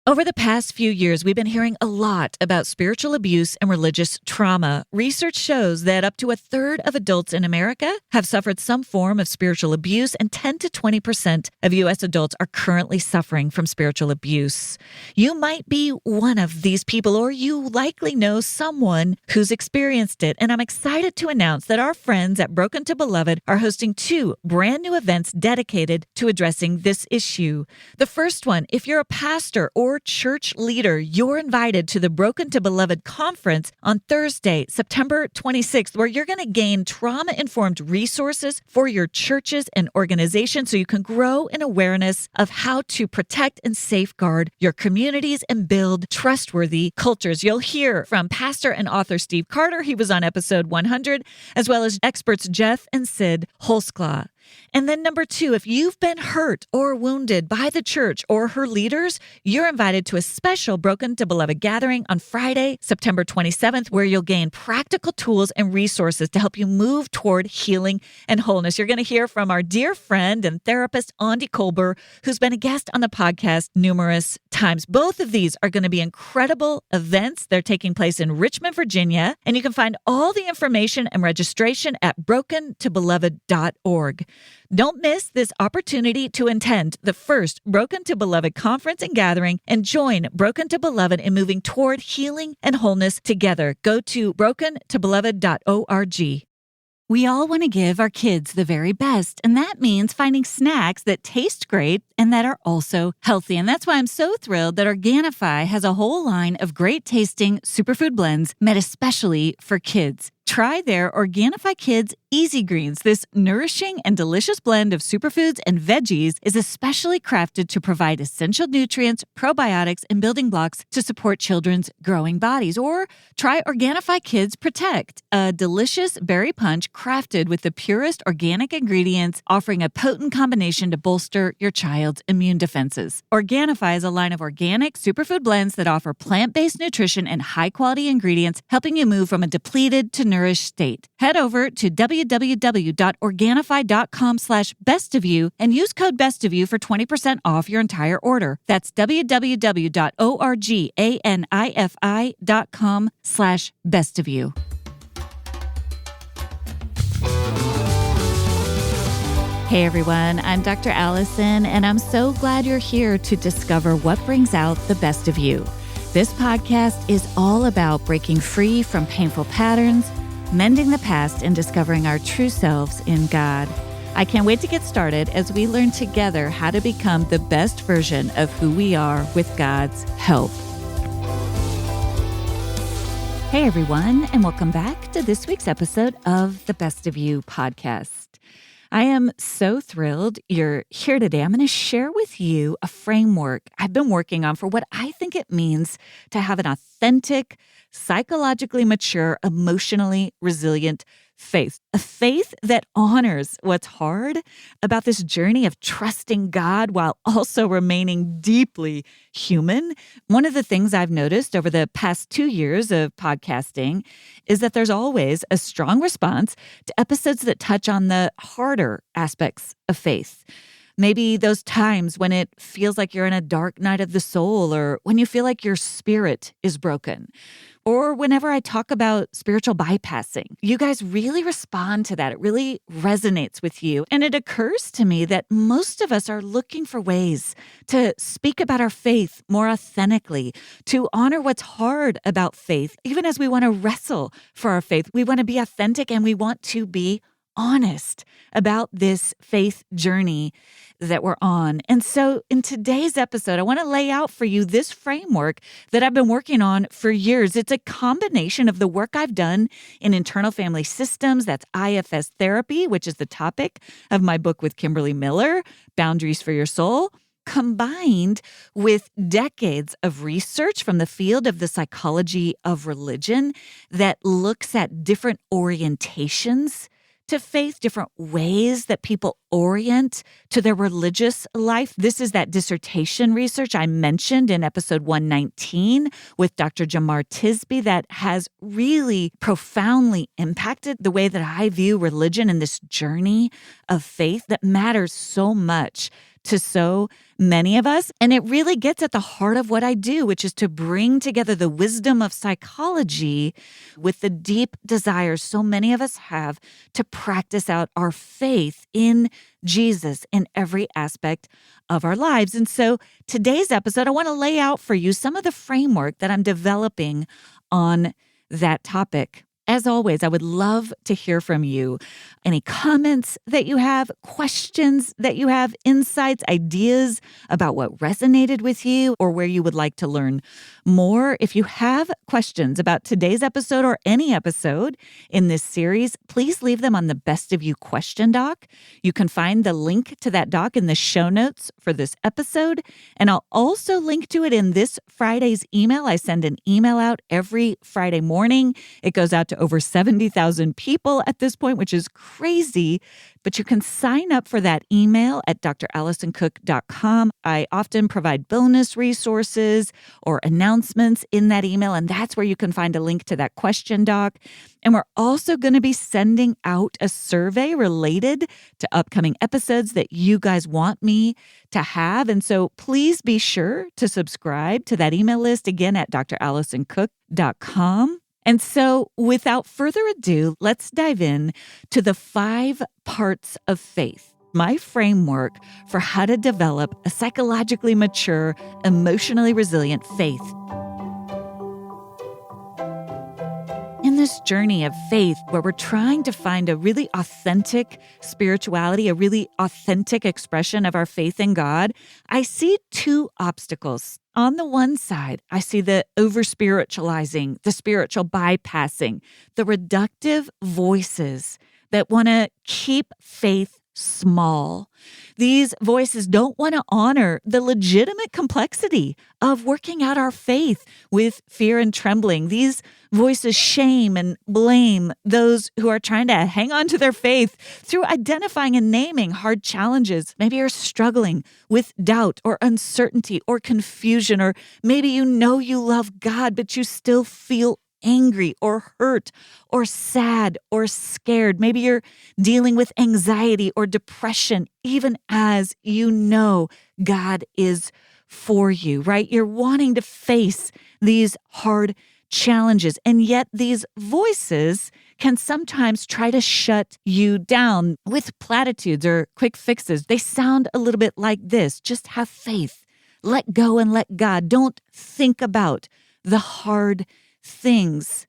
Over the past few years, we've been hearing a lot about spiritual abuse and religious trauma. Research shows that up to a third of adults in America have suffered some form of spiritual abuse, and 10 to 20% of U.S. adults are currently suffering from spiritual abuse. You might be one of these people, or you likely know someone who's experienced it. And I'm excited to announce that our friends at Broken to Beloved are hosting 2 brand new events dedicated to addressing this issue. The first one, if you're a pastor or church leader, you're invited to the Broken to Beloved conference on Thursday, September 26th, where you're going to gain trauma-informed resources for your churches and organizations so you can grow in awareness of how to protect and safeguard your communities and build trustworthy cultures. You'll hear from pastor and author Steve Carter. He was on episode 100, as well as experts Jeff and Sid Holsclaw. And then number 2, if you've been hurt or wounded by the church or her leaders, you're invited to a special Broken to Beloved gathering on Friday, September 27th, where you'll gain practical tools and resources to help you move toward healing and wholeness. You're going to hear from our dear friend and therapist, Andi Kolber, who's been a guest on the podcast numerous times. Both of these are going to be incredible events. They're taking place in Richmond, Virginia, and you can find all the information and registration at brokentobeloved.org. Don't miss this opportunity to attend the first Broken to Beloved conference and gathering and join Broken to Beloved in moving toward healing and wholeness together. Go to brokentobeloved.org. We all want to give our kids the very best, and that means finding snacks that taste great and that are also healthy. And that's why I'm so thrilled that Organifi has a whole line of great-tasting superfood blends made especially for kids. Try their Organifi Kids Easy Greens. This nourishing and delicious blend of superfoods and veggies is especially crafted to provide essential nutrients, probiotics, and building blocks to support children's growing bodies. Or try Organifi Kids Protect, a delicious berry punch crafted with the purest organic ingredients, offering a potent combination to bolster your child's immune defenses. Organifi is a line of organic superfood blends that offer plant-based nutrition and high-quality ingredients, helping you move from a depleted to nourished state. Head over to www.organifi.com/bestofyou and use code bestofyou for 20% off your entire order. That's www.organifi.com/bestofyou. Hey everyone, I'm Dr. Allison, and I'm so glad you're here to discover what brings out the best of you. This podcast is all about breaking free from painful patterns, mending the past, and discovering our true selves in God. I can't wait to get started as we learn together how to become the best version of who we are with God's help. Hey everyone, and welcome back to this week's episode of the Best of You podcast. I am so thrilled you're here today. I'm going to share with you a framework I've been working on for what I think it means to have an authentic, psychologically mature, emotionally resilient faith. A faith that honors what's hard about this journey of trusting God while also remaining deeply human. One of the things I've noticed over the past 2 years of podcasting is that there's always a strong response to episodes that touch on the harder aspects of faith. Maybe those times when it feels like you're in a dark night of the soul, or when you feel like your spirit is broken. Or whenever I talk about spiritual bypassing, you guys really respond to that. It really resonates with you. And it occurs to me that most of us are looking for ways to speak about our faith more authentically, to honor what's hard about faith. Even as we want to wrestle for our faith, we want to be authentic and we want to be honest about this faith journey that we're on. And so in today's episode, I want to lay out for you this framework that I've been working on for years. It's a combination of the work I've done in internal family systems, that's IFS therapy, which is the topic of my book with Kimberly Miller, Boundaries for Your Soul, combined with decades of research from the field of the psychology of religion that looks at different orientations to faith, different ways that people orient to their religious life. This is that dissertation research I mentioned in episode 119 with Dr. Jamar Tisby that has really profoundly impacted the way that I view religion and this journey of faith that matters so much to so many of us. And it really gets at the heart of what I do, which is to bring together the wisdom of psychology with the deep desires so many of us have to practice out our faith in Jesus in every aspect of our lives. And so today's episode, I want to lay out for you some of the framework that I'm developing on that topic. As always, I would love to hear from you. Any comments that you have, questions that you have, insights, ideas about what resonated with you or where you would like to learn more. If you have questions about today's episode or any episode in this series, please leave them on the Best of You question doc. You can find the link to that doc in the show notes for this episode. And I'll also link to it in this Friday's email. I send an email out every Friday morning. It goes out to over 70,000 people at this point, which is crazy. But you can sign up for that email at drallisoncook.com. I often provide bonus resources or announcements in that email, and that's where you can find a link to that question doc. And we're also going to be sending out a survey related to upcoming episodes that you guys want me to have. And so please be sure to subscribe to that email list again at drallisoncook.com. And so without further ado, let's dive in to the 5 parts of faith, my framework for how to develop a psychologically mature, emotionally resilient faith. In this journey of faith where we're trying to find a really authentic spirituality, a really authentic expression of our faith in God, I see 2 obstacles. On the one side, I see the over-spiritualizing, the spiritual bypassing, the reductive voices that want to keep faith small. These voices don't want to honor the legitimate complexity of working out our faith with fear and trembling. These voices shame and blame those who are trying to hang on to their faith through identifying and naming hard challenges. Maybe you're struggling with doubt or uncertainty or confusion, or maybe you know you love God, but you still feel angry or hurt or sad or scared. Maybe you're dealing with anxiety or depression, even as you know God is for you, right? You're wanting to face these hard challenges, and yet these voices can sometimes try to shut you down with platitudes or quick fixes. They sound a little bit like this: just have faith, let go and let God. Don't think about the hard things.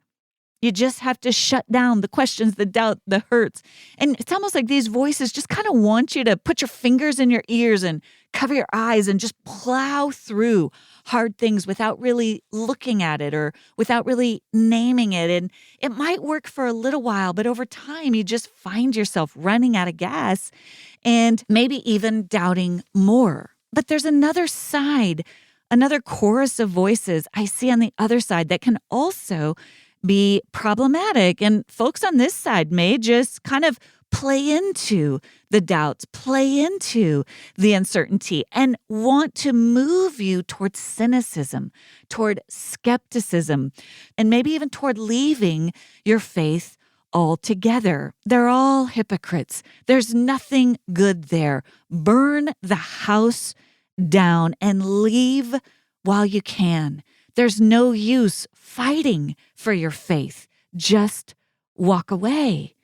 You just have to shut down the questions, the doubt, the hurts. And it's almost like these voices just kind of want you to put your fingers in your ears and cover your eyes and just plow through hard things without really looking at it or without really naming it. And it might work for a little while, but over time you just find yourself running out of gas and maybe even doubting more. But there's another side, another chorus of voices I see on the other side that can also be problematic. And folks on this side may just kind of play into the doubts, play into the uncertainty, and want to move you toward cynicism, toward skepticism, and maybe even toward leaving your faith altogether. They're all hypocrites. There's nothing good there. Burn the house down and leave while you can. There's no use fighting for your faith. Just walk away.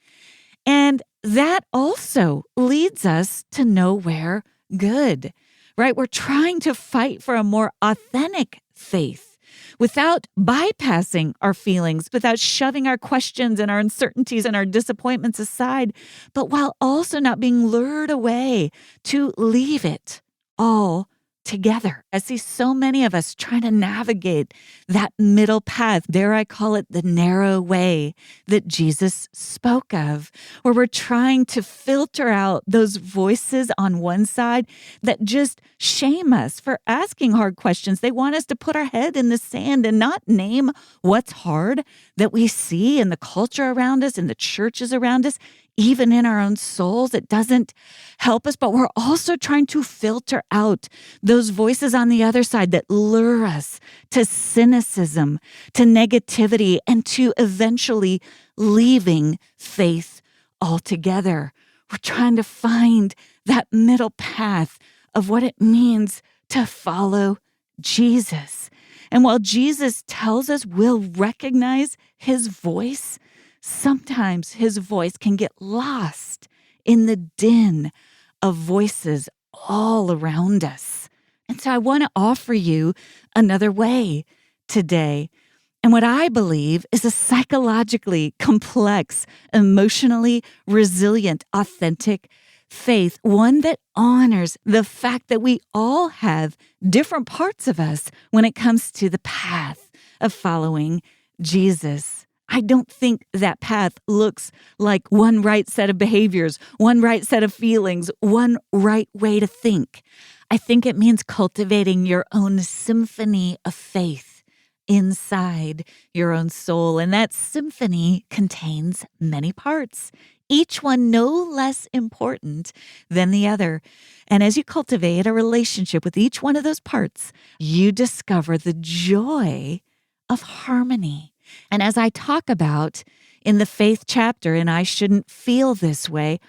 And that also leads us to nowhere good, right? We're trying to fight for a more authentic faith without bypassing our feelings, without shoving our questions and our uncertainties and our disappointments aside, but while also not being lured away to leave it all together. I see so many of us trying to navigate that middle path. Dare I call it the narrow way that Jesus spoke of, where we're trying to filter out those voices on one side that just shame us for asking hard questions. They want us to put our head in the sand and not name what's hard that we see in the culture around us, in the churches around us, even in our own souls. It doesn't help us, but we're also trying to filter out those voices on the other side that lure us to cynicism, to negativity, and to eventually leaving faith altogether. We're trying to find that middle path of what it means to follow Jesus. And while Jesus tells us we'll recognize his voice, sometimes his voice can get lost in the din of voices all around us. And so I want to offer you another way today. And what I believe is a psychologically complex, emotionally resilient, authentic faith, one that honors the fact that we all have different parts of us when it comes to the path of following Jesus. I don't think that path looks like one right set of behaviors, one right set of feelings, one right way to think. I think it means cultivating your own symphony of faith inside your own soul. And that symphony contains many parts, each one no less important than the other. And as you cultivate a relationship with each one of those parts, you discover the joy of harmony. And as I talk about in the faith chapter, and I shouldn't feel this way,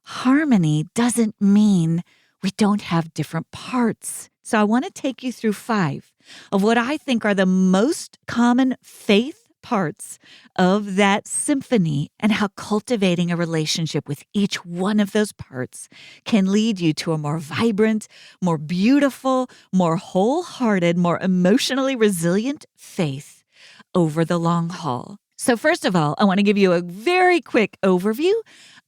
harmony doesn't mean we don't have different parts. So I want to take you through 5 of what I think are the most common faith parts of that symphony, and how cultivating a relationship with each one of those parts can lead you to a more vibrant, more beautiful, more wholehearted, more emotionally resilient faith over the long haul. So first of all, I want to give you a very quick overview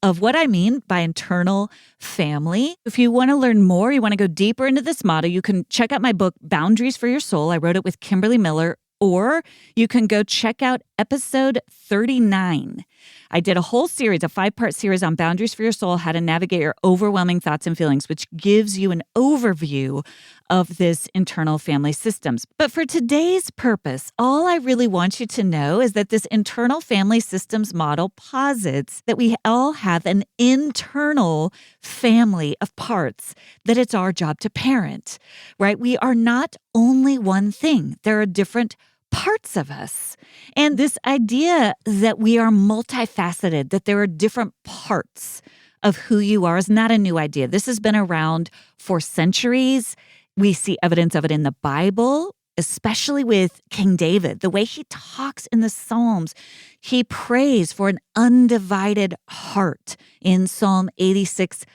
of what I mean by internal family. If you want to learn more, you want to go deeper into this model, you can check out my book, Boundaries for Your Soul. I wrote it with Kimberly Miller. Or you can go check out episode 39. I did a whole series, a 5-part series on boundaries for your soul, how to navigate your overwhelming thoughts and feelings, which gives you an overview of this internal family systems. But for today's purpose, all I really want you to know is that this internal family systems model posits that we all have an internal family of parts that it's our job to parent, right? We are not only one thing. There are different parts of us. And this idea that we are multifaceted, that there are different parts of who you are is not a new idea. This has been around for centuries. We see evidence of it in the Bible, especially with King David. The way he talks in the Psalms, he prays for an undivided heart in Psalm 86:11.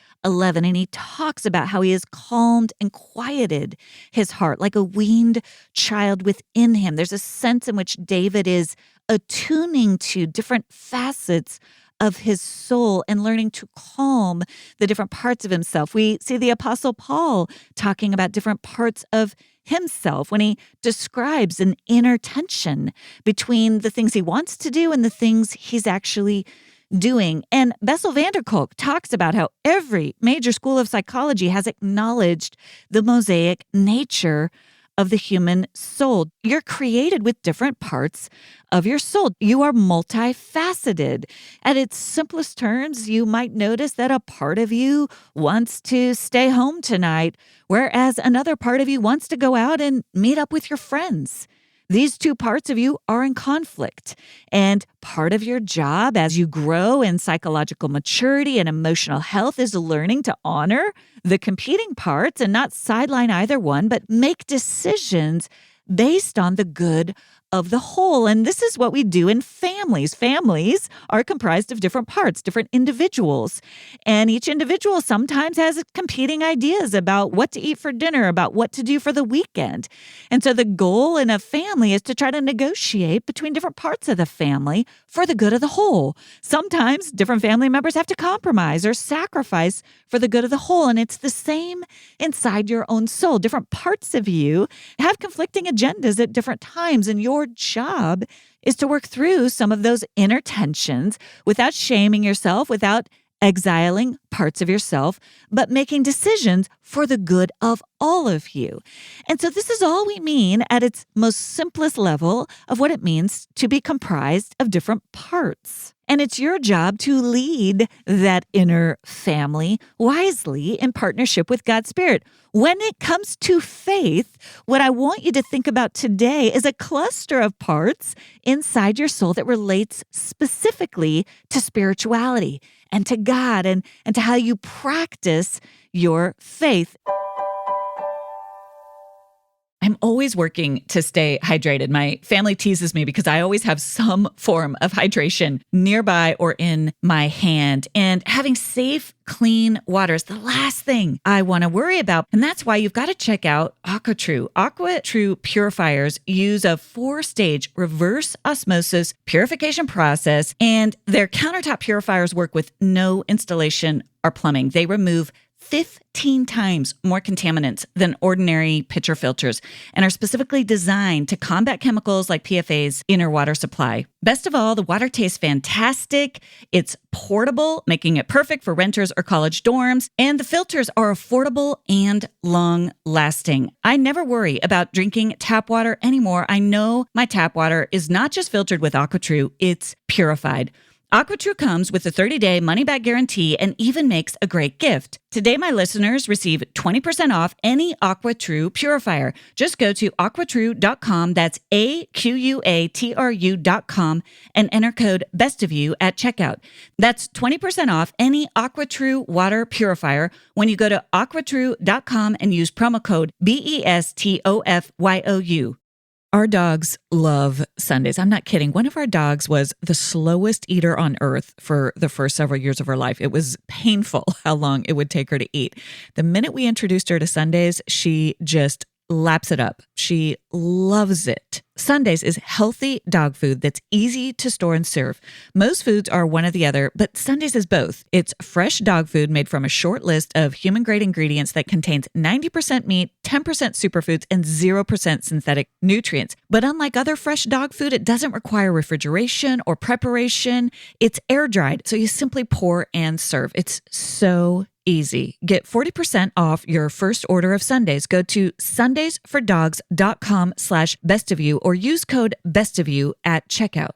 And he talks about how he has calmed and quieted his heart like a weaned child within him. There's a sense in which David is attuning to different facets of his soul and learning to calm the different parts of himself. We see the Apostle Paul talking about different parts of himself when he describes an inner tension between the things he wants to do and the things he's actually doing. And Bessel van der Kolk talks about how every major school of psychology has acknowledged the mosaic nature of the human soul. You're created with different parts of your soul. You are multifaceted. At its simplest terms, you might notice that a part of you wants to stay home tonight, whereas another part of you wants to go out and meet up with your friends. These two parts of you are in conflict. And part of your job as you grow in psychological maturity and emotional health is learning to honor the competing parts and not sideline either one, but make decisions based on the good of the whole. And this is what we do in families. Families are comprised of different parts, different individuals. And each individual sometimes has competing ideas about what to eat for dinner, about what to do for the weekend. And so the goal in a family is to try to negotiate between different parts of the family for the good of the whole. Sometimes different family members have to compromise or sacrifice for the good of the whole. And it's the same inside your own soul. Different parts of you have conflicting agendas at different times, and your job is to work through some of those inner tensions without shaming yourself, without exiling parts of yourself, but making decisions for the good of all of you. And so this is all we mean at its most simplest level of what it means to be comprised of different parts. And it's your job to lead that inner family wisely in partnership with God's Spirit. When it comes to faith, what I want you to think about today is a cluster of parts inside your soul that relates specifically to spirituality and to God and to how you practice your faith. I'm always working to stay hydrated. My family teases me because I always have some form of hydration nearby or in my hand. And having safe, clean water is the last thing I want to worry about. And that's why you've got to check out AquaTrue. AquaTrue purifiers use a 4-stage reverse osmosis purification process, and their countertop purifiers work with no installation or plumbing. They remove 15 times more contaminants than ordinary pitcher filters and are specifically designed to combat chemicals like PFAS in our water supply. Best of all, the water tastes fantastic. It's portable, making it perfect for renters or college dorms, and the filters are affordable and long-lasting. I never worry about drinking tap water anymore. I know my tap water is not just filtered with AquaTrue, it's purified. AquaTrue comes with a 30-day money-back guarantee and even makes a great gift. Today, my listeners receive 20% off any AquaTrue purifier. Just go to aquatrue.com, that's AQUATRU.com, and enter code BESTOFYOU at checkout. That's 20% off any AquaTrue water purifier when you go to aquatrue.com and use promo code BESTOFYOU. Our dogs love Sundays. I'm not kidding. One of our dogs was the slowest eater on earth for the first several years of her life. It was painful how long it would take her to eat. The minute we introduced her to Sundays, she just laps it up. She loves it. Sundays is healthy dog food that's easy to store and serve. Most foods are one or the other, but Sundays is both. It's fresh dog food made from a short list of human-grade ingredients that contains 90% meat, 10% superfoods, and 0% synthetic nutrients. But unlike other fresh dog food, it doesn't require refrigeration or preparation. It's air-dried, so you simply pour and serve. It's so easy. Get 40% off your first order of Sundays. Go to sundaysfordogs.com/bestofyou or use code bestofyou at checkout.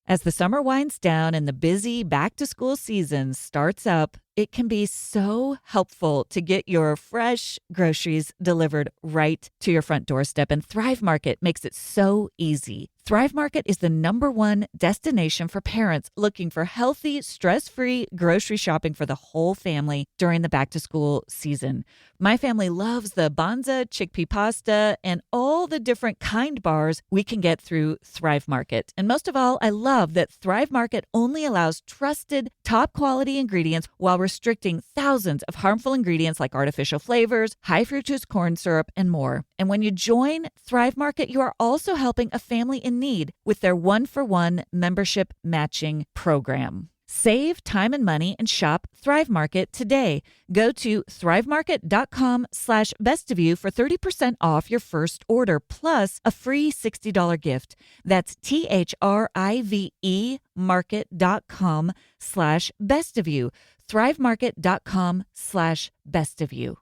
As the summer winds down and the busy back-to-school season starts up, it can be so helpful to get your fresh groceries delivered right to your front doorstep, and Thrive Market makes it so easy. Thrive Market is the #1 destination for parents looking for healthy, stress-free grocery shopping for the whole family during the back-to-school season. My family loves the Banza chickpea pasta and all the different kind bars we can get through Thrive Market. And most of all, I love that Thrive Market only allows trusted, top-quality ingredients while restricting thousands of harmful ingredients like artificial flavors, high fructose corn syrup, and more. And when you join Thrive Market, you are also helping a family in need with their 1-for-1 membership matching program. Save time and money and shop Thrive Market today. Go to thrivemarket.com/bestofyou for 30% off your first order plus a free $60 gift. That's THRIVE market.com/bestofyou. thrivemarket.com/bestofyou.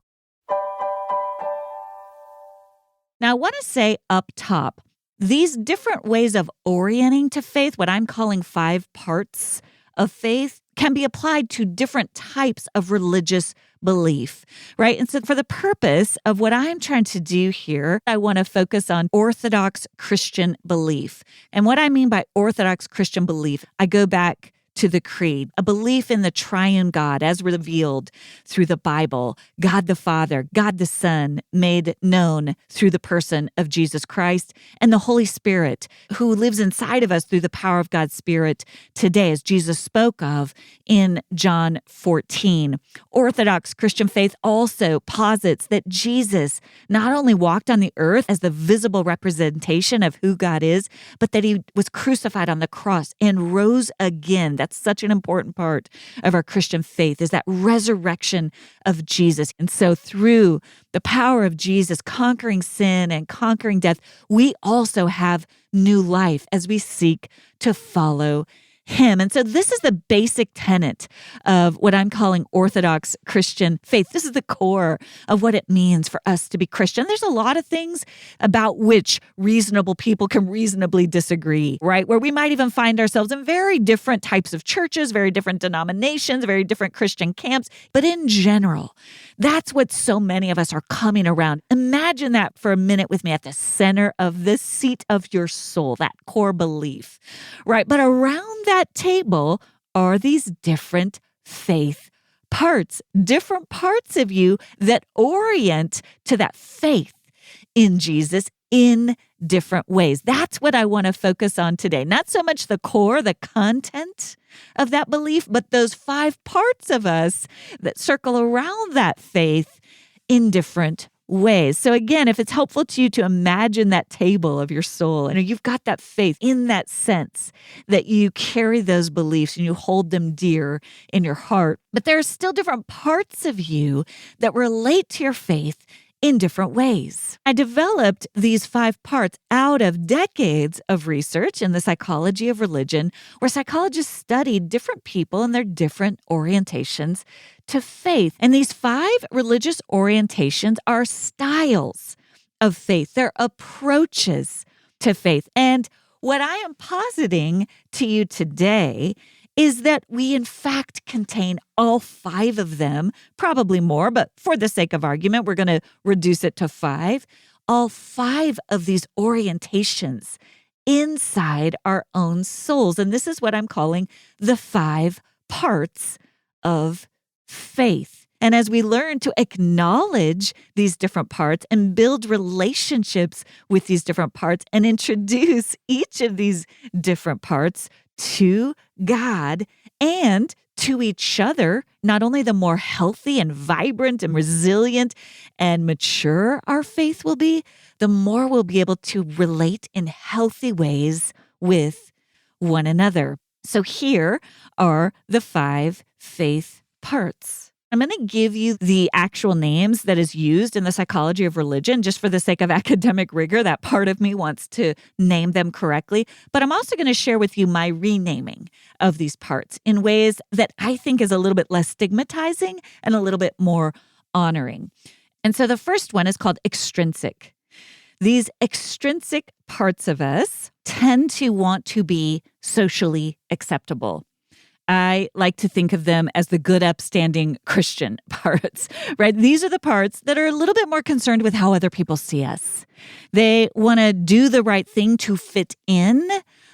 Now, I want to say up top, these different ways of orienting to faith, what I'm calling 5 parts of faith, can be applied to different types of religious belief, right? And so for the purpose of what I'm trying to do here, I want to focus on Orthodox Christian belief. And what I mean by Orthodox Christian belief, I go back to the creed, a belief in the triune God as revealed through the Bible, God the Father, God the Son, made known through the person of Jesus Christ, and the Holy Spirit, who lives inside of us through the power of God's Spirit today, as Jesus spoke of in John 14. Orthodox Christian faith also posits that Jesus not only walked on the earth as the visible representation of who God is, but that he was crucified on the cross and rose again. That's such an important part of our Christian faith, is that resurrection of Jesus. And so through the power of Jesus conquering sin and conquering death, we also have new life as we seek to follow him. And so this is the basic tenet of what I'm calling Orthodox Christian faith. This is the core of what it means for us to be Christian. There's a lot of things about which reasonable people can reasonably disagree, right? Where we might even find ourselves in very different types of churches, very different denominations, very different Christian camps. But in general, that's what so many of us are coming around. Imagine that for a minute with me at the center of this seat of your soul, that core belief, right? But around that table are these different faith parts, different parts of you that orient to that faith in Jesus in different ways. That's what I want to focus on today. Not so much the core, the content of that belief, but those 5 parts of us that circle around that faith in different ways. So again, if it's helpful to you to imagine that table of your soul, and you've got that faith in that sense that you carry those beliefs and you hold them dear in your heart, but there are still different parts of you that relate to your faith in different ways. I developed these 5 parts out of decades of research in the psychology of religion, where psychologists studied different people and their different orientations to faith. And these 5 religious orientations are styles of faith. They're approaches to faith. And what I am positing to you today is that we in fact contain all 5 of them, probably more, but for the sake of argument, we're going to reduce it to 5. All 5 of these orientations inside our own souls. And this is what I'm calling the 5 parts of faith. And as we learn to acknowledge these different parts and build relationships with these different parts and introduce each of these different parts to God and to each other, not only the more healthy and vibrant and resilient and mature our faith will be, the more we'll be able to relate in healthy ways with one another. So here are the 5 faith parts. I'm going to give you the actual names that is used in the psychology of religion, just for the sake of academic rigor. That part of me wants to name them correctly. But I'm also going to share with you my renaming of these parts in ways that I think is a little bit less stigmatizing and a little bit more honoring. And so the first one is called extrinsic. These extrinsic parts of us tend to want to be socially acceptable. I like to think of them as the good, upstanding Christian parts, right? These are the parts that are a little bit more concerned with how other people see us. They want to do the right thing to fit in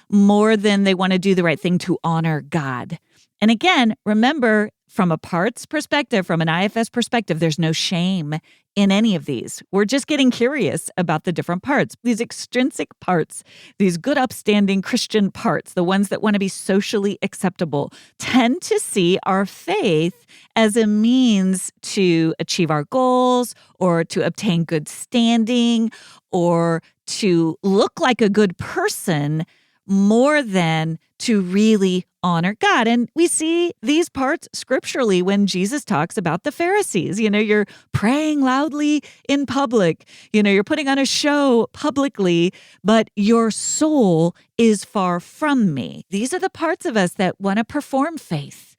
more than they want to do the right thing to honor God. And again, remember, from a parts perspective, from an IFS perspective, there's no shame in any of these. We're just getting curious about the different parts. These extrinsic parts, these good, upstanding Christian parts, the ones that want to be socially acceptable, tend to see our faith as a means to achieve our goals or to obtain good standing or to look like a good person more than to really honor God. And we see these parts scripturally when Jesus talks about the Pharisees. You're praying loudly in public. You're putting on a show publicly, but your soul is far from me. These are the parts of us that want to perform faith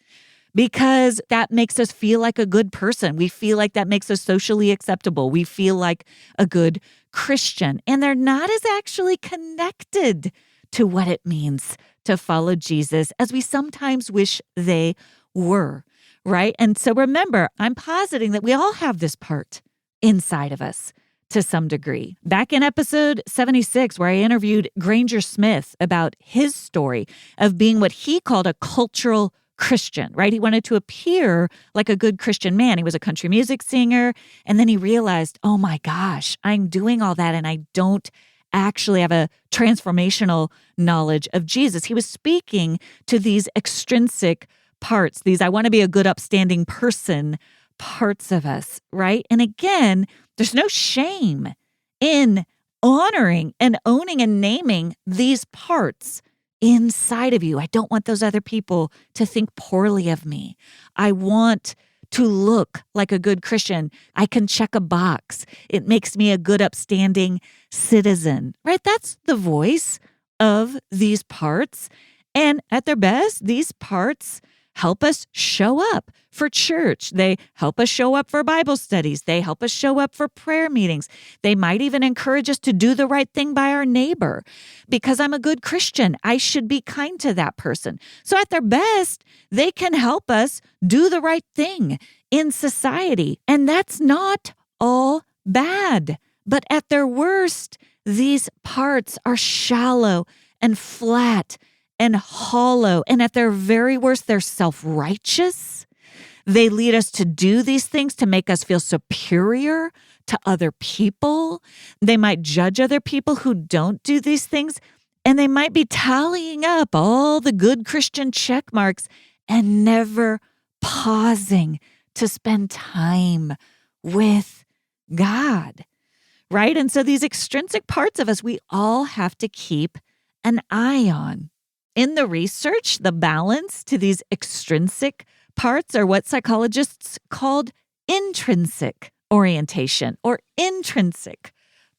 because that makes us feel like a good person. We feel like that makes us socially acceptable. We feel like a good Christian. And they're not as actually connected to what it means to follow Jesus as we sometimes wish they were, right? And so remember, I'm positing that we all have this part inside of us to some degree. Back in episode 76, where I interviewed Granger Smith about his story of being what he called a cultural Christian, right? He wanted to appear like a good Christian man. He was a country music singer. And then he realized, oh my gosh, I'm doing all that and I don't actually have a transformational knowledge of Jesus. He was speaking to these extrinsic parts, these I want to be a good, upstanding person parts of us, right? And again, there's no shame in honoring and owning and naming these parts inside of you. I don't want those other people to think poorly of me. I want to look like a good Christian. I can check a box. It makes me a good, upstanding citizen, right? That's the voice of these parts. And at their best, these parts help us show up for church. They help us show up for Bible studies. They help us show up for prayer meetings. They might even encourage us to do the right thing by our neighbor. Because I'm a good Christian, I should be kind to that person. So at their best, they can help us do the right thing in society. And that's not all bad. But at their worst, these parts are shallow and flat and hollow. And at their very worst, they're self-righteous. They lead us to do these things to make us feel superior to other people. They might judge other people who don't do these things, and they might be tallying up all the good Christian check marks and never pausing to spend time with God, right? And so these extrinsic parts of us, we all have to keep an eye on. In the research, the balance to these extrinsic parts are what psychologists called intrinsic orientation or intrinsic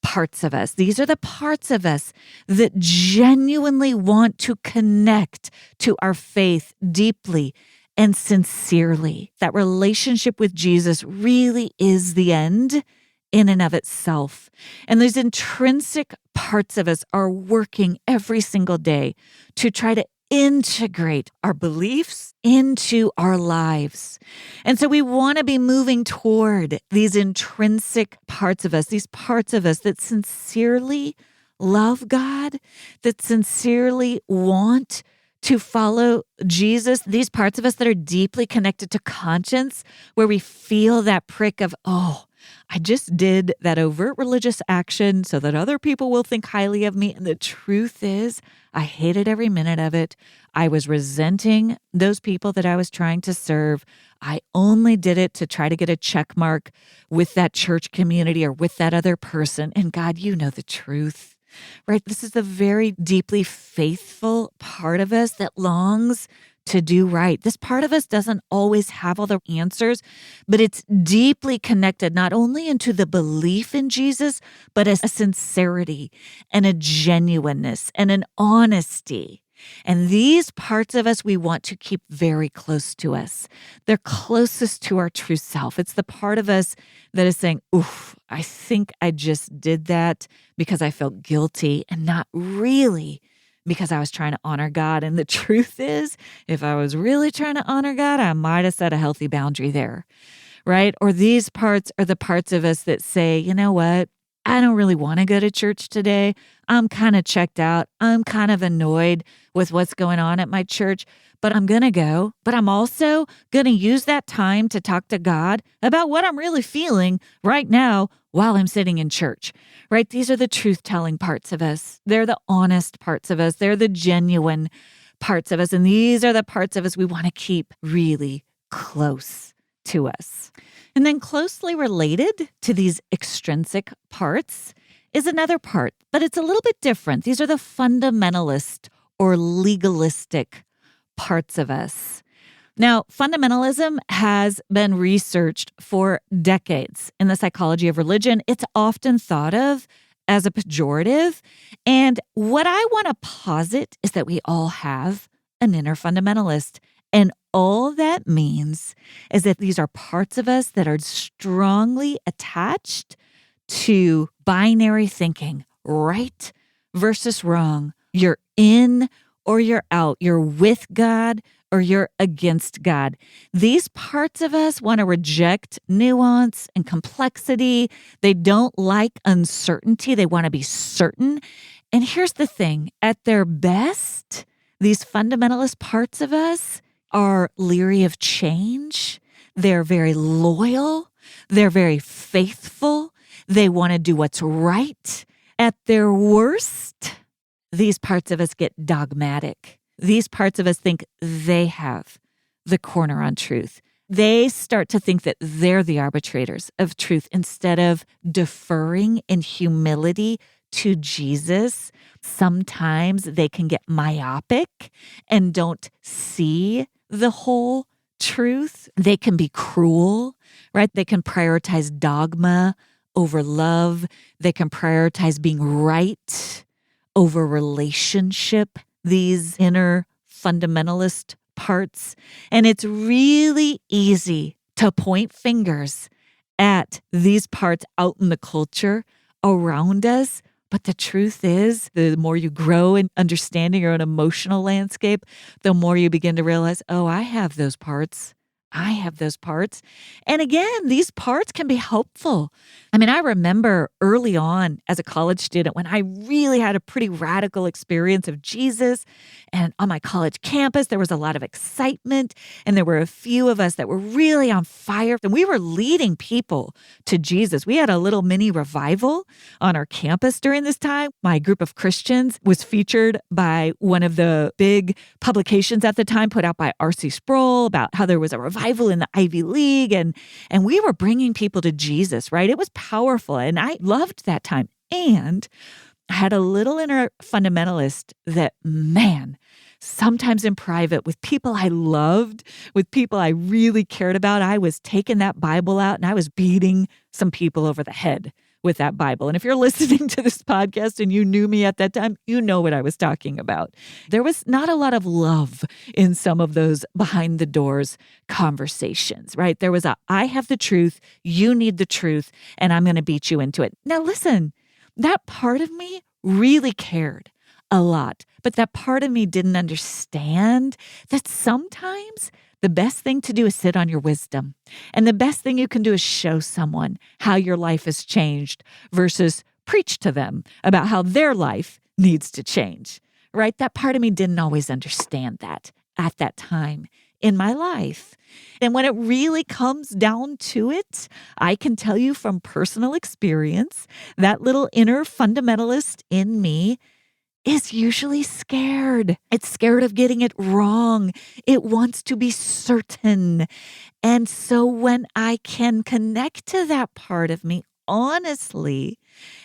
parts of us. These are the parts of us that genuinely want to connect to our faith deeply and sincerely. That relationship with Jesus really is the end in and of itself. And these intrinsic parts of us are working every single day to try to integrate our beliefs into our lives. And so we want to be moving toward these intrinsic parts of us, these parts of us that sincerely love God, that sincerely want to follow Jesus, these parts of us that are deeply connected to conscience, where we feel that prick of, oh, I just did that overt religious action so that other people will think highly of me. And the truth is, I hated every minute of it. I was resenting those people that I was trying to serve. I only did it to try to get a check mark with that church community or with that other person. And God, you know the truth, right? This is the very deeply faithful part of us that longs to do right. This part of us doesn't always have all the answers, but it's deeply connected not only into the belief in Jesus, but a sincerity and a genuineness and an honesty. And these parts of us we want to keep very close to us. They're closest to our true self. It's the part of us that is saying, oof, I think I just did that because I felt guilty and not really because I was trying to honor God. And the truth is, if I was really trying to honor God, I might have set a healthy boundary there, right? Or these parts are the parts of us that say, you know what? I don't really want to go to church today. I'm kind of checked out. I'm kind of annoyed with what's going on at my church, but I'm going to go. But I'm also going to use that time to talk to God about what I'm really feeling right now while I'm sitting in church, right? These are the truth-telling parts of us. They're the honest parts of us. They're the genuine parts of us. And these are the parts of us we want to keep really close to us. And then closely related to these extrinsic parts is another part, but it's a little bit different. These are the fundamentalist or legalistic parts of us. Now, fundamentalism has been researched for decades in the psychology of religion. It's often thought of as a pejorative. And what I want to posit is that we all have an inner fundamentalist. And all that means is that these are parts of us that are strongly attached to binary thinking, right versus wrong. You're in or you're out. You're with God or you're against God. These parts of us want to reject nuance and complexity. They don't like uncertainty. They want to be certain. And here's the thing, at their best, these fundamentalist parts of us are leery of change. They're very loyal. They're very faithful. They want to do what's right. At their worst, these parts of us get dogmatic. These parts of us think they have the corner on truth. They start to think that they're the arbitrators of truth instead of deferring in humility to Jesus. Sometimes they can get myopic and don't see the whole truth. They can be cruel, right? They can prioritize dogma over love. They can prioritize being right over relationship, these inner fundamentalist parts. And it's really easy to point fingers at these parts out in the culture around us. But the truth is, the more you grow in understanding your own emotional landscape, the more you begin to realize, oh, I have those parts. I have those parts. And again, these parts can be helpful. I mean, I remember early on as a college student when I really had a pretty radical experience of Jesus. And on my college campus, there was a lot of excitement. And there were a few of us that were really on fire. And we were leading people to Jesus. We had a little mini revival on our campus during this time. My group of Christians was featured by one of the big publications at the time, put out by R.C. Sproul, about how there was a revival in the Ivy League. And we were bringing people to Jesus, right? It was powerful. And I loved that time. And I had a little inner fundamentalist that, man, sometimes in private with people I loved, with people I really cared about, I was taking that Bible out and I was beating some people over the head with that Bible. And if you're listening to this podcast and you knew me at that time, you know what I was talking about. There was not a lot of love in some of those behind the doors conversations, right? There was I have the truth, you need the truth, and I'm going to beat you into it. Now listen, that part of me really cared a lot, but that part of me didn't understand that sometimes the best thing to do is sit on your wisdom. And the best thing you can do is show someone how your life has changed versus preach to them about how their life needs to change, right? That part of me didn't always understand that at that time in my life. And when it really comes down to it, I can tell you from personal experience, that little inner fundamentalist in me is usually scared. It's scared of getting it wrong. It wants to be certain. And so when I can connect to that part of me honestly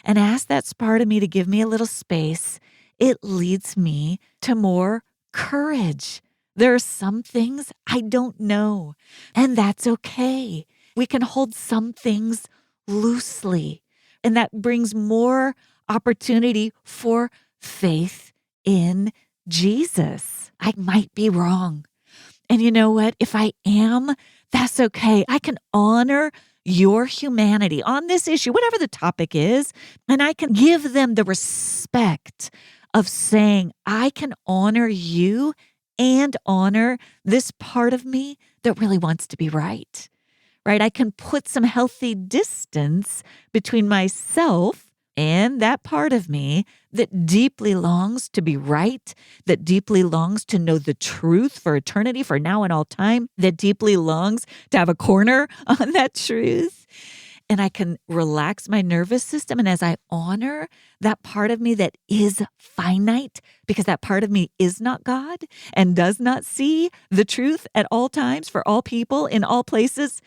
and ask that part of me to give me a little space, it leads me to more courage. There are some things I don't know, and that's okay. We can hold some things loosely, and that brings more opportunity for faith in Jesus. I might be wrong. And you know what? If I am, that's okay. I can honor your humanity on this issue, whatever the topic is, and I can give them the respect of saying, I can honor you and honor this part of me that really wants to be right, right? I can put some healthy distance between myself and that part of me that deeply longs to be right, that deeply longs to know the truth for eternity, for now and all time, that deeply longs to have a corner on that truth. And I can relax my nervous system. And as I honor that part of me that is finite, because that part of me is not God and does not see the truth at all times for all people in all places,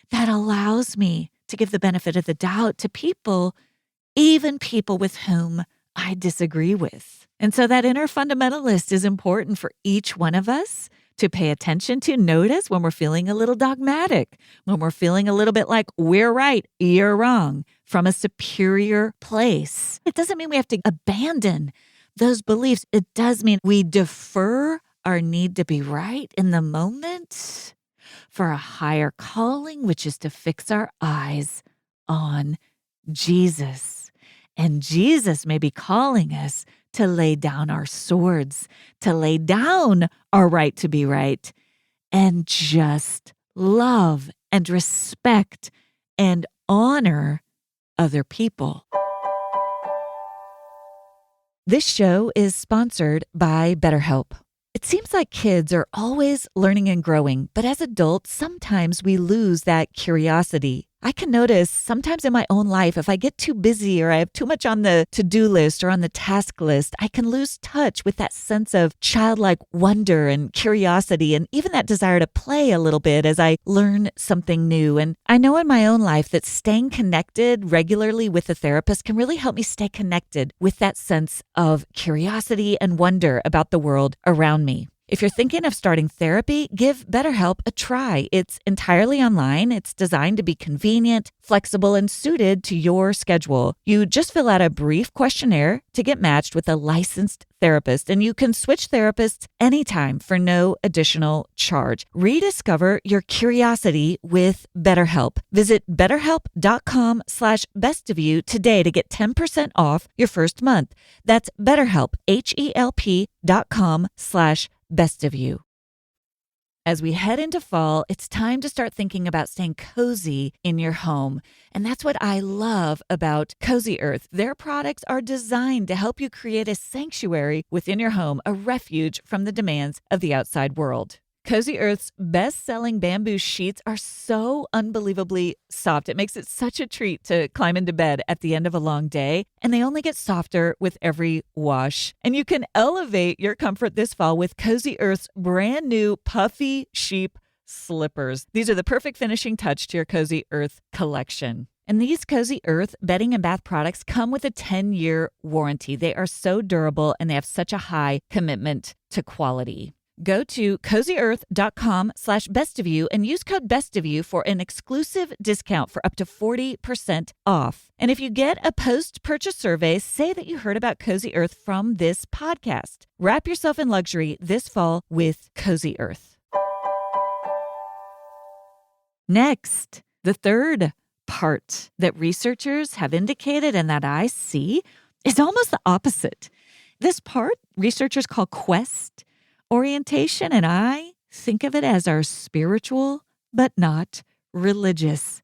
that allows me to give the benefit of the doubt to people, even people with whom I disagree with. And so that inner fundamentalist is important for each one of us to pay attention to, notice when we're feeling a little dogmatic, when we're feeling a little bit like we're right, you're wrong, from a superior place. It doesn't mean we have to abandon those beliefs. It does mean we defer our need to be right in the moment for a higher calling, which is to fix our eyes on Jesus. And Jesus may be calling us to lay down our swords, to lay down our right to be right, and just love and respect and honor other people. This show is sponsored by BetterHelp. It seems like kids are always learning and growing, but as adults, sometimes we lose that curiosity. I can notice sometimes in my own life, if I get too busy or I have too much on the to-do list or on the task list, I can lose touch with that sense of childlike wonder and curiosity and even that desire to play a little bit as I learn something new. And I know in my own life that staying connected regularly with a therapist can really help me stay connected with that sense of curiosity and wonder about the world around me. If you're thinking of starting therapy, give BetterHelp a try. It's entirely online. It's designed to be convenient, flexible, and suited to your schedule. You just fill out a brief questionnaire to get matched with a licensed therapist, and you can switch therapists anytime for no additional charge. Rediscover your curiosity with BetterHelp. Visit betterhelp.com/bestofyou today to get 10% off your first month. That's BetterHelp, HELP.com/bestofyou. As we head into fall, it's time to start thinking about staying cozy in your home. And that's what I love about Cozy Earth. Their products are designed to help you create a sanctuary within your home, a refuge from the demands of the outside world. Cozy Earth's best-selling bamboo sheets are so unbelievably soft. It makes it such a treat to climb into bed at the end of a long day, and they only get softer with every wash. And you can elevate your comfort this fall with Cozy Earth's brand new puffy sheep slippers. These are the perfect finishing touch to your Cozy Earth collection. And these Cozy Earth bedding and bath products come with a 10-year warranty. They are so durable, and they have such a high commitment to quality. Go to cozyearth.com/bestofyou and use code bestofyou for an exclusive discount for up to 40% off. And if you get a post-purchase survey, say that you heard about Cozy Earth from this podcast. Wrap yourself in luxury this fall with Cozy Earth. Next, the third part that researchers have indicated and that I see is almost the opposite. This part, researchers call quest orientation, and I think of it as our spiritual but not religious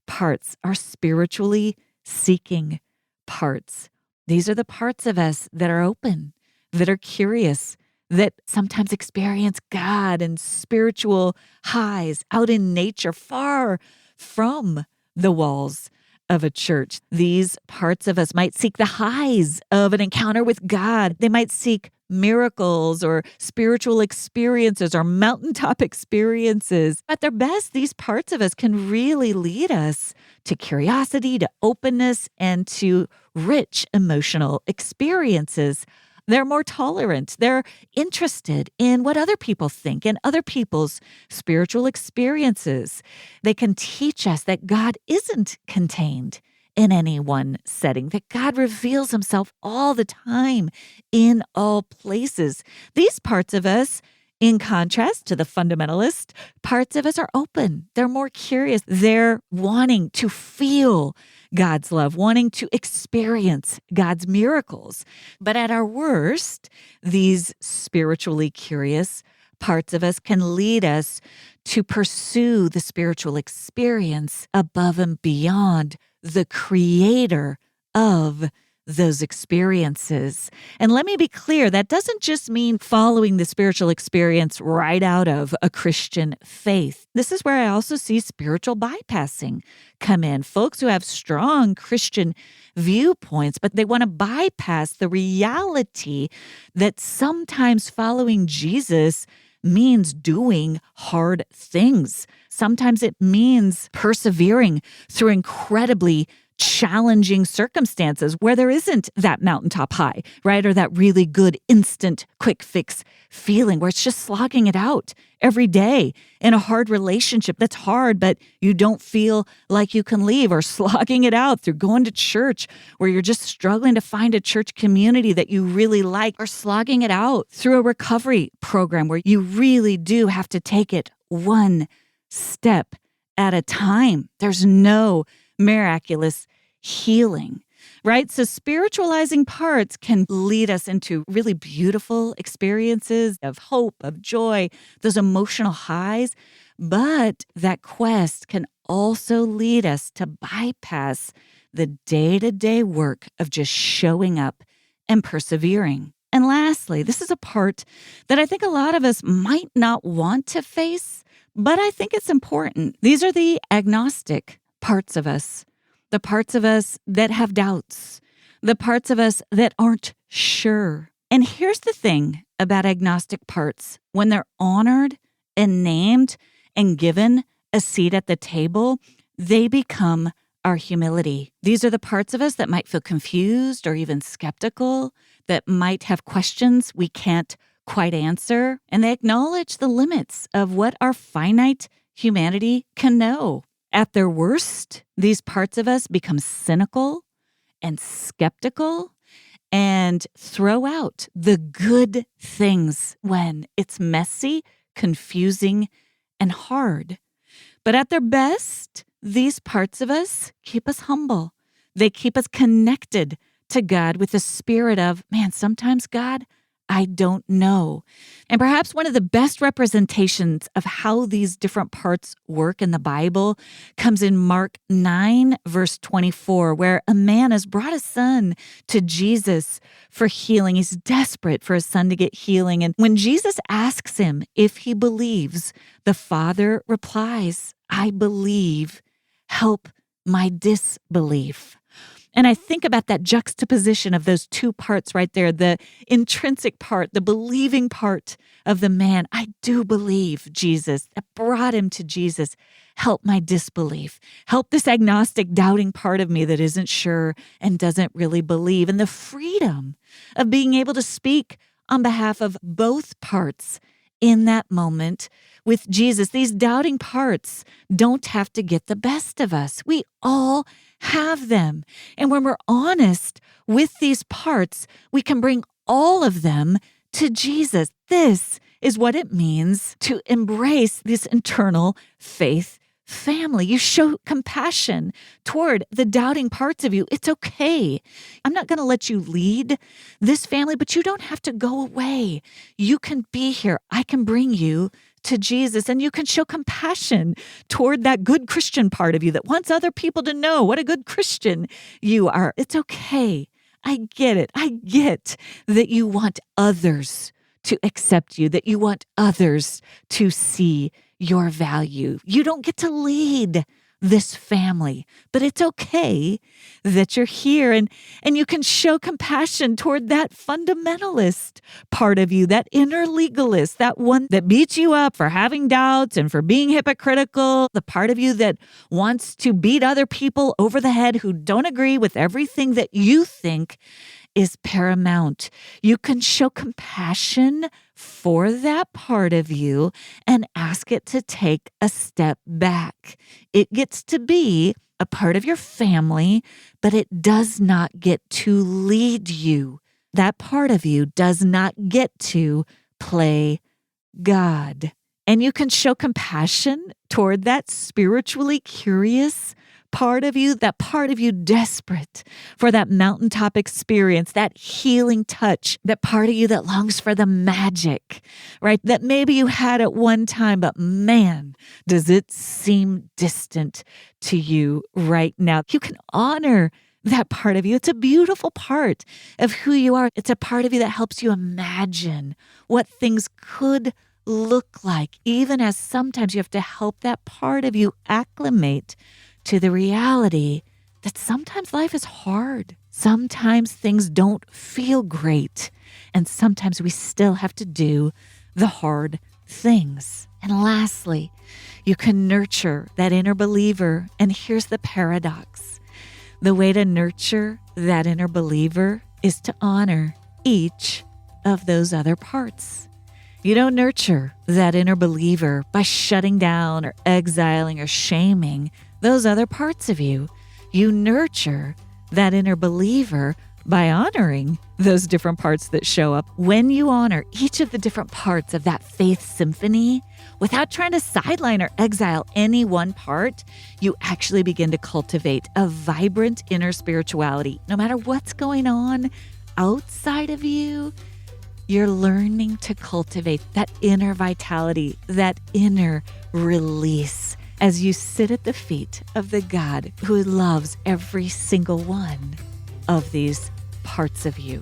parts, our spiritually seeking parts. These are the parts of us that are open, that are curious, that sometimes experience God and spiritual highs out in nature, far from the walls of a church. These parts of us might seek the highs of an encounter with God. They might seek miracles or spiritual experiences or mountaintop experiences. At their best, these parts of us can really lead us to curiosity, to openness, and to rich emotional experiences. They're more tolerant. They're interested in what other people think and other people's spiritual experiences. They can teach us that God isn't contained in any one setting, that God reveals himself all the time in all places. These parts of us, in contrast to the fundamentalist, parts of us are open. They're more curious. They're wanting to feel God's love, wanting to experience God's miracles. But at our worst, these spiritually curious parts of us can lead us to pursue the spiritual experience above and beyond the creator of those experiences. And let me be clear, that doesn't just mean following the spiritual experience right out of a Christian faith. This is where I also see spiritual bypassing come in. Folks who have strong Christian viewpoints, but they want to bypass the reality that sometimes following Jesus means doing hard things. Sometimes it means persevering through incredibly challenging circumstances where there isn't that mountaintop high, right? Or that really good instant quick fix feeling where it's just slogging it out every day in a hard relationship that's hard, but you don't feel like you can leave, or slogging it out through going to church where you're just struggling to find a church community that you really like, or slogging it out through a recovery program where you really do have to take it one step at a time. There's no miraculous healing, right? So spiritualizing parts can lead us into really beautiful experiences of hope, of joy, those emotional highs. But that quest can also lead us to bypass the day-to-day work of just showing up and persevering. And lastly, this is a part that I think a lot of us might not want to face, but I think it's important. These are the agnostic parts of us, the parts of us that have doubts, the parts of us that aren't sure. And here's the thing about agnostic parts. When they're honored and named and given a seat at the table, they become our humility. These are the parts of us that might feel confused or even skeptical, that might have questions we can't quite answer, and they acknowledge the limits of what our finite humanity can know. At their worst, these parts of us become cynical and skeptical and throw out the good things when it's messy, confusing, and hard. But at their best, these parts of us keep us humble. They keep us connected to God with the spirit of, man, sometimes God, I don't know. And perhaps one of the best representations of how these different parts work in the Bible comes in Mark 9, verse 24, where a man has brought a son to Jesus for healing. He's desperate for his son to get healing. And when Jesus asks him if he believes, the father replies, I believe. Help my disbelief. And I think about that juxtaposition of those two parts right there, the intrinsic part, the believing part of the man. I do believe Jesus. That brought him to Jesus. Help my disbelief. Help this agnostic, doubting part of me that isn't sure and doesn't really believe. And the freedom of being able to speak on behalf of both parts in that moment with Jesus. These doubting parts don't have to get the best of us. We all have them. And when we're honest with these parts, we can bring all of them to Jesus. This is what it means to embrace this internal faith family. You show compassion toward the doubting parts of you. It's okay. I'm not going to let you lead this family, but you don't have to go away. You can be here. I can bring you to Jesus, and you can show compassion toward that good Christian part of you that wants other people to know what a good Christian you are. It's okay. I get it. I get that you want others to accept you, that you want others to see your value. You don't get to lead this family, but it's okay that you're here, and you can show compassion toward that fundamentalist part of you, that inner legalist, that one that beats you up for having doubts and for being hypocritical, the part of you that wants to beat other people over the head who don't agree with everything that you think is paramount. You can show compassion for that part of you and ask it to take a step back. It gets to be a part of your family, but it does not get to lead you. That part of you does not get to play God. And you can show compassion toward that spiritually curious part of you, that part of you desperate for that mountaintop experience, that healing touch, that part of you that longs for the magic, right? That maybe you had at one time, but man, does it seem distant to you right now. You can honor that part of you. It's a beautiful part of who you are. It's a part of you that helps you imagine what things could look like, even as sometimes you have to help that part of you acclimate to the reality that sometimes life is hard. Sometimes things don't feel great. And sometimes we still have to do the hard things. And lastly, you can nurture that inner believer. And here's the paradox. The way to nurture that inner believer is to honor each of those other parts. You don't nurture that inner believer by shutting down or exiling or shaming those other parts of you. You nurture that inner believer by honoring those different parts that show up. When you honor each of the different parts of that faith symphony, without trying to sideline or exile any one part, you actually begin to cultivate a vibrant inner spirituality. No matter what's going on outside of you, you're learning to cultivate that inner vitality, that inner release, as you sit at the feet of the God who loves every single one of these parts of you.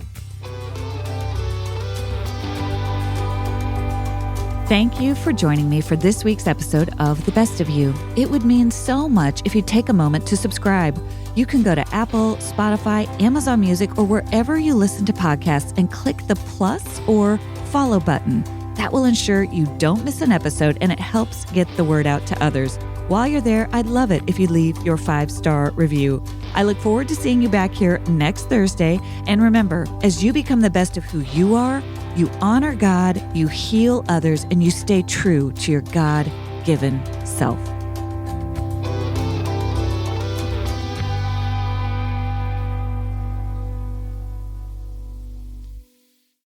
Thank you for joining me for this week's episode of The Best of You. It would mean so much if you take a moment to subscribe. You can go to Apple, Spotify, Amazon Music, or wherever you listen to podcasts and click the plus or follow button. That will ensure you don't miss an episode, and it helps get the word out to others. While you're there, I'd love it if you leave your 5-star review. I look forward to seeing you back here next Thursday. And remember, as you become the best of who you are, you honor God, you heal others, and you stay true to your God-given self.